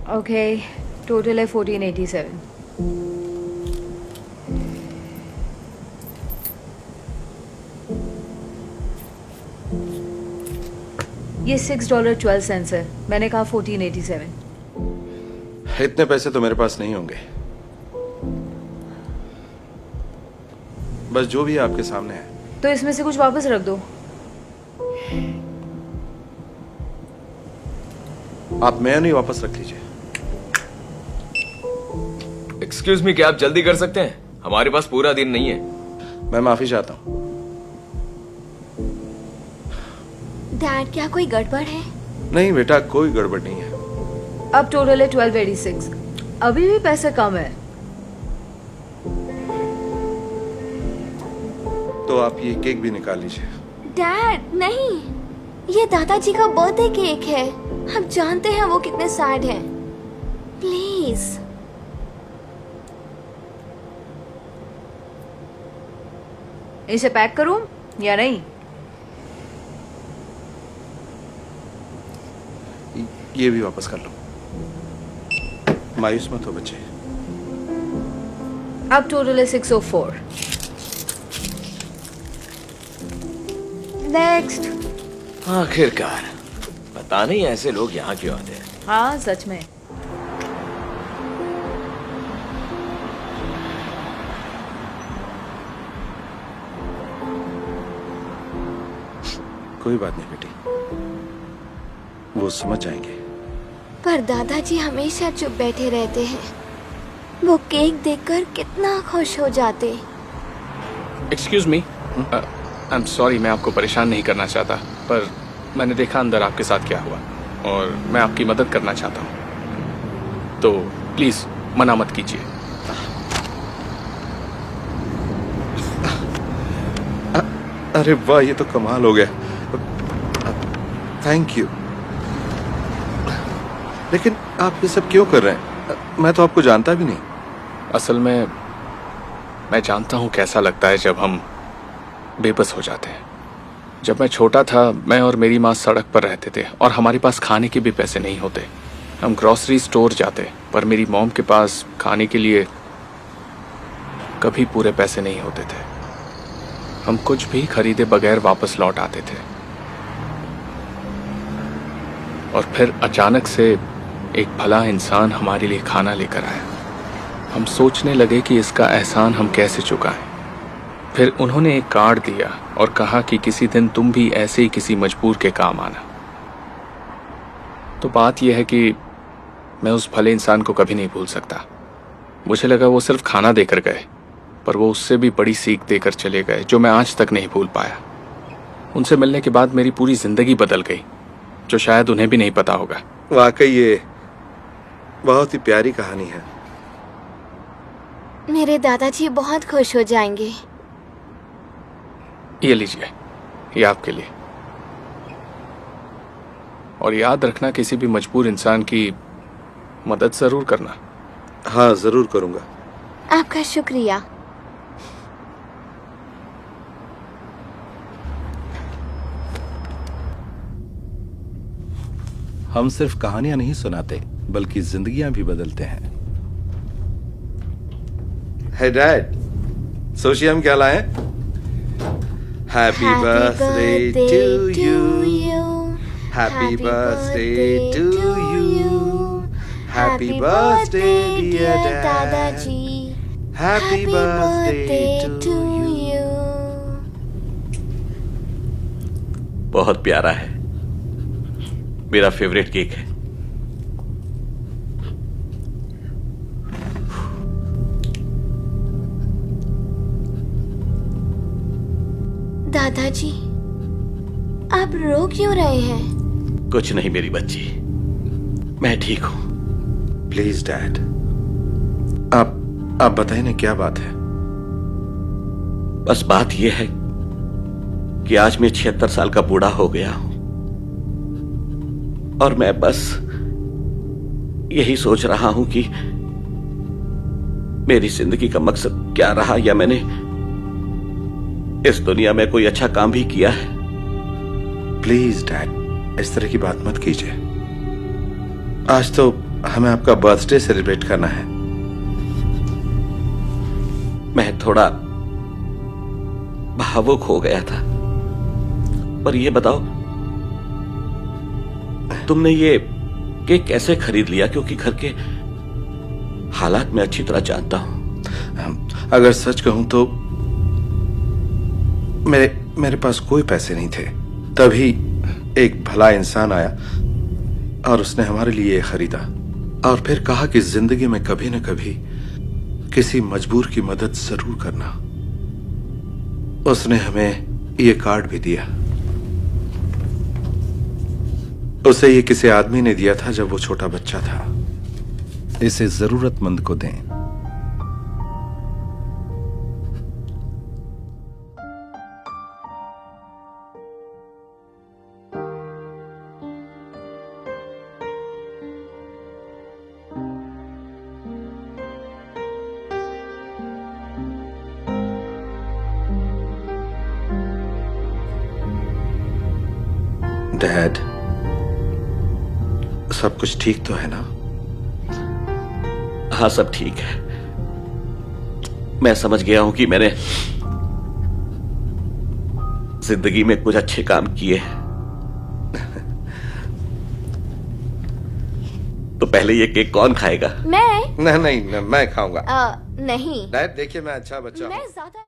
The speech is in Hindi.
ओके, टोटल है 1487। ये $6.12 है। मैंने कहा 1487। इतने पैसे तो मेरे पास नहीं होंगे। बस जो भी है आपके सामने है। तो इसमें से कुछ वापस रख दो। आप मैं नहीं, वापस रख लीजिए। एक्सक्यूज मी, क्या आप जल्दी कर सकते हैं? हमारे पास पूरा दिन नहीं है। मैं माफी चाहता हूँ। डैड, क्या कोई गड़बड़ है? नहीं बेटा, कोई गड़बड़ नहीं है। अब टोटल है 1286। अभी भी पैसे कम है। तो आप ये केक भी निकाल लीजिए। डैड नहीं, ये दादाजी का बर्थडे केक है। हम जानते हैं वो कितने सैड हैं। प्लीज। इसे पैक करूं या नहीं? ये भी वापस कर लो। मायूस मत हो बच्चे। अब टोटल है 604। नेक्स्ट। आखिरकार, पता नहीं ऐसे लोग यहाँ क्यों आते हैं। हाँ सच में। कोई बात नहीं बेटी, वो समझ जाएंगे। पर दादाजी हमेशा चुप बैठे रहते हैं। वो केक देखकर कितना खुश हो जाते। Excuse me, I am sorry, मैं आपको परेशान नहीं करना चाहता, पर मैंने देखा अंदर आपके साथ क्या हुआ और मैं आपकी मदद करना चाहता हूँ, तो प्लीज मना मत कीजिए। अरे वाह, ये तो कमाल हो गया। Thank you. लेकिन आप ये सब क्यों कर रहे हैं? मैं तो आपको जानता भी नहीं। असल में मैं जानता हूँ कैसा लगता है जब हम बेबस हो जाते हैं। जब मैं छोटा था, मैं और मेरी माँ सड़क पर रहते थे और हमारे पास खाने के भी पैसे नहीं होते। हम ग्रॉसरी स्टोर जाते, पर मेरी मॉम के पास खाने के लिए कभी पूरे पैसे नहीं होते थे। हम कुछ भी खरीदे बगैर वापस लौट आते थे। और फिर अचानक से एक भला इंसान हमारे लिए खाना लेकर आया। हम सोचने लगे कि इसका एहसान हम कैसे चुकाएं। फिर उन्होंने एक कार्ड दिया और कहा कि किसी दिन तुम भी ऐसे ही किसी मजबूर के काम आना। तो बात यह है कि मैं उस भले इंसान को कभी नहीं भूल सकता। मुझे लगा वो सिर्फ खाना देकर गए, पर वो उससे भी बड़ी सीख देकर चले गए जो मैं आज तक नहीं भूल पाया। उनसे मिलने के बाद मेरी पूरी जिंदगी बदल गई, जो शायद उन्हें भी नहीं पता होगा। वाकई ये बहुत ही प्यारी कहानी है। मेरे दादाजी बहुत खुश हो जाएंगे। ये लीजिए, ये आपके लिए। और याद रखना, किसी भी मजबूर इंसान की मदद जरूर करना। हाँ, जरूर करूंगा। आपका शुक्रिया। हम सिर्फ कहानियां नहीं सुनाते, बल्कि जिंदगियां भी बदलते हैं। हे डैड, सोचिए हम क्या लाए? Happy birthday to you, happy birthday to you, happy birthday dear Dadaji, happy birthday to you. बहुत प्यारा है, मेरा फेवरेट केक है। दादाजी, आप रो क्यों रहे हैं? कुछ नहीं मेरी बच्ची, मैं ठीक हूं। प्लीज डैड, आप बताइए ना, क्या बात है? बस बात यह है कि आज मैं 76 साल का बूढ़ा हो गया हूं और मैं बस यही सोच रहा हूं कि मेरी जिंदगी का मकसद क्या रहा, या मैंने इस दुनिया में कोई अच्छा काम भी किया है? प्लीज डैड, इस तरह की बात मत कीजिए। आज तो हमें आपका बर्थडे सेलिब्रेट करना है। मैं थोड़ा भावुक हो गया था। पर ये बताओ, तुमने ये केक कैसे खरीद लिया? क्योंकि घर के हालात मैं अच्छी तरह जानता हूं। अगर सच कहूं तो मेरे पास कोई पैसे नहीं थे। तभी एक भला इंसान आया और उसने हमारे लिए ये खरीदा और फिर कहा कि जिंदगी में कभी न कभी किसी मजबूर की मदद जरूर करना। उसने हमें ये कार्ड भी दिया। उसे ये किसी आदमी ने दिया था जब वो छोटा बच्चा था। इसे जरूरतमंद को दें। डैड, सब कुछ ठीक तो है ना? हाँ, सब ठीक है। मैं समझ गया हूं कि मैंने जिंदगी में कुछ अच्छे काम किए हैं। तो पहले ये केक कौन खाएगा? मैं नहीं, मैं खाऊंगा। नहीं, डैड देखिए, मैं अच्छा बच्चा हूं। मैं ज्यादा